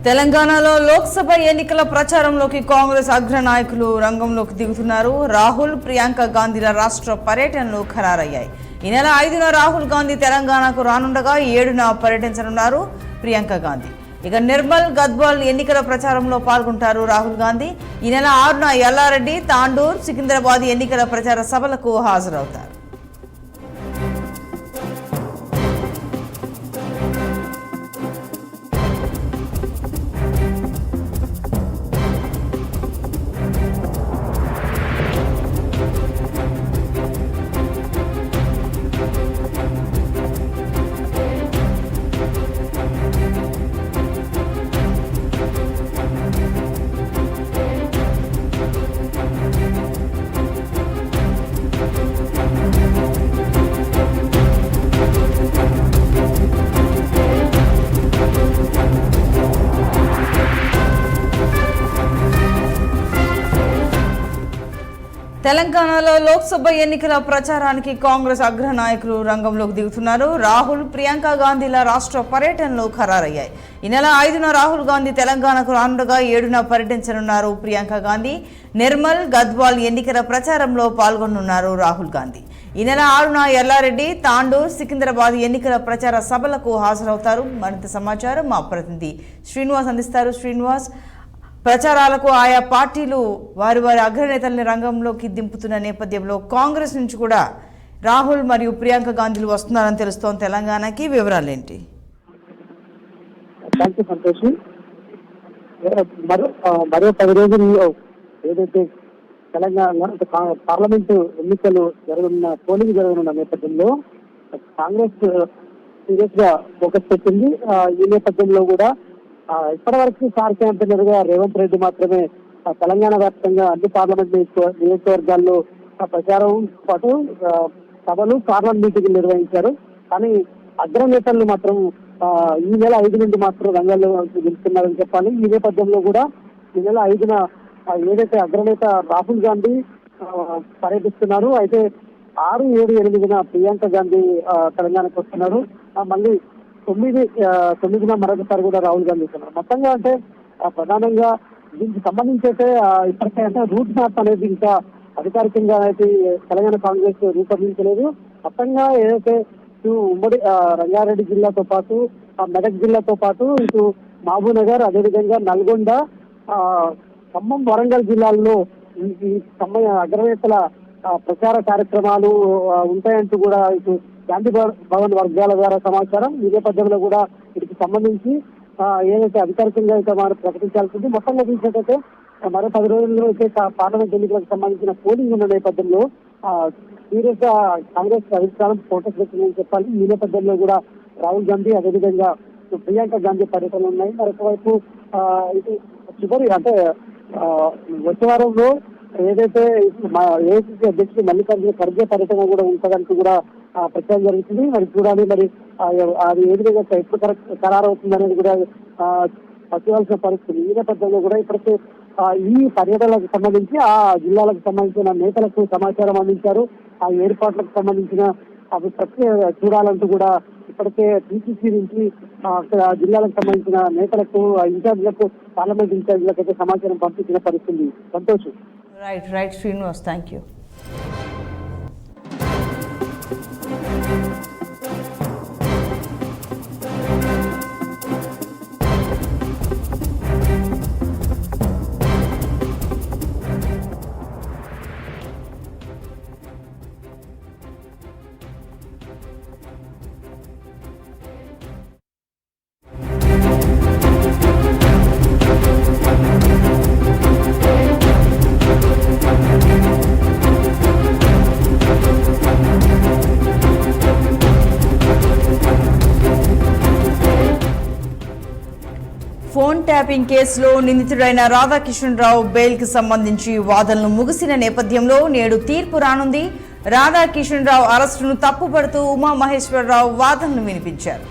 తెలంగాణలో లోక్సభ ఎన్నికల ప్రచారంలోకి కాంగ్రెస్ అగ్ర నాయకులు రంగంలోకి దిగుతున్నారు. రాహుల్, ప్రియాంక గాంధీల రాష్ట్ర పర్యటనలు ఖరారయ్యాయి. ఈ నెల 5న రాహుల్ గాంధీ తెలంగాణకు రానుండగా 7న పర్యటించనున్నారు ప్రియాంక గాంధీ. ఇక నిర్మల్, గద్వాల్ ఎన్నికల ప్రచారంలో పాల్గొంటారు రాహుల్ గాంధీ. ఈ నెల 6న ఎల్లారెడ్డి, తాండూర్, సికింద్రాబాద్ ఎన్నికల ప్రచార సభలకు హాజరవుతారు. తెలంగాణలో లోక్సభ ఎన్నికల ప్రచారానికి కాంగ్రెస్ అగ్ర నాయకులు రంగంలోకి దిగుతున్నారు. రాహుల్, ప్రియాంక గాంధీల రాష్ట్ర పర్యటనలు ఖరారయ్యాయి. ఈ నెల 5న రాహుల్ గాంధీ తెలంగాణకు రానుండగా 7న పర్యటించనున్నారు ప్రియాంక గాంధీ. నిర్మల్, గద్వాల్ ఎన్నికల ప్రచారంలో పాల్గొనున్నారు రాహుల్ గాంధీ. ఈ నెల 6న ఎల్లారెడ్డి, తాండూర్, సికింద్రాబాద్ ఎన్నికల ప్రచార సభలకు హాజరవుతారు. మరింత సమాచారం మా ప్రతినిధి శ్రీనివాస్ అందిస్తారు. శ్రీనివాస్, ప్రచారాలకు ఆయా పార్టీలు వారి అగ్రనేతల్ని రంగంలోకి దింపుతున్న నేపథ్యంలో కాంగ్రెస్ నుంచి కూడా రాహుల్ మరియు ప్రియాంక గాంధీలు వస్తున్నారని తెలుస్తోంది. తెలంగాణకి వివరాలు ఏంటి? సంతోషి, మరో 10 రోజుల్లో ఏదైతే తెలంగాణ పార్లమెంటు ఎన్నికలు జరగనున్న పోలింగ్ జరగనున్న నేపథ్యంలో కాంగ్రెస్ సీరియస్ గా ఫోకస్ పెట్టింది. ఈ నేపథ్యంలో కూడా ఇప్పటి వరకు సార్ క్యాంపెయినర్గా రేవంత్ రెడ్డి మాత్రమే తెలంగాణ వ్యాప్తంగా అన్ని పార్లమెంట్ నియోజకవర్గాల్లో ప్రచారం పాటు సభలు, పార్లమెంట్ మీటింగ్లు నిర్వహించారు. కానీ అగ్రనేతలు మాత్రం ఈ నెల 5 నుండి మాత్రం రంగాల్లో గెలుస్తున్నారని చెప్పాలి. ఈ నేపథ్యంలో కూడా ఈ నెల 5న ఏదైతే అగ్రనేత రాహుల్ గాంధీ పర్యటిస్తున్నారు, అయితే 6, 7, 8న ప్రియాంక గాంధీ తెలంగాణకు వస్తున్నారు. మళ్ళీ 9న మరొకసారి కూడా రాహుల్ గాంధీ వస్తున్నారు. మొత్తంగా అంటే ప్రధానంగా దీనికి సంబంధించి అయితే ఇప్పటికే అంటే రూట్ మ్యాప్ అనేది ఇంకా అధికారికంగా అయితే తెలంగాణ కాంగ్రెస్ రూపొందించలేదు. మొత్తంగా ఏదైతే ఇటు ఉమ్మడి రంగారెడ్డి జిల్లాతో పాటు మెదక్ జిల్లాతో పాటు ఇటు మహబూబ్ నగర్, అదేవిధంగా నల్గొండ, ఖమ్మం, వరంగల్ జిల్లాల్లో ఈ అగ్రనేతల ప్రచార కార్యక్రమాలు ఉంటాయంటూ కూడా ఇటు గాంధీ భవన్ వర్గాల ద్వారా సమాచారం. ఈ నేపథ్యంలో కూడా వీటికి సంబంధించి ఏదైతే అధికారికంగా అయితే మనం ప్రకటించాల్సింది. మొత్తంగా చూసినట్టయితే మరో 10 రోజుల్లో అయితే పార్లమెంట్ ఎన్నికలకు సంబంధించిన పోలింగ్ ఉన్న నేపథ్యంలో సీరియస్ గా కాంగ్రెస్ అధికారం ఫోకస్ పెట్టిందని చెప్పాలి. ఈ నేపథ్యంలో కూడా రాహుల్ గాంధీ, అదేవిధంగా ప్రియాంక గాంధీ పర్యటనలు ఉన్నాయి. మరొక వైపు ఇది చివరి అంటే వచ్చే వారంలో ఏదైతే ఏఐసీసీ అధ్యక్షుడు మల్లికార్జున ఖర్గే పర్యటన కూడా ఉంటుందంటూ కూడా ప్రచారం జరుగుతుంది. మరి చూడాలి, మరి అది ఏ విధంగా ఎప్పుడు ఖరారు అవుతుంది అనేది కూడా చూడాల్సిన పరిస్థితి. ఈ నేపథ్యంలో కూడా ఇప్పటికే ఈ పర్యటనలకు సంబంధించి ఆ జిల్లాలకు సంబంధించిన నేతలకు సమాచారం అందించారు. ఆ ఏర్పాట్లకు సంబంధించిన అవి ప్రక్రియ చూడాలంటూ కూడా ఇప్పటికే టీసీసీ నుంచి జిల్లాలకు సంబంధించిన నేతలకు, ఇన్ఛార్జ్లకు, పార్లమెంట్ ఇన్ఛార్జ్లకు అయితే సమాచారం పంపించిన పరిస్థితి. Santosh. Right Srinivas, thank you. Phone tapping కేసులో నిందితుడైన రాధాకిషన్ రావు బెయిల్ కి సంబంధించి వాదనలు ముగిసిన నేపథ్యంలో నేడు తీర్పు రానుంది. రాధాకిషన్ రావు అరెస్టును తప్పుపడుతూ ఉమామహేశ్వరరావు వాదనలు వినిపించారు.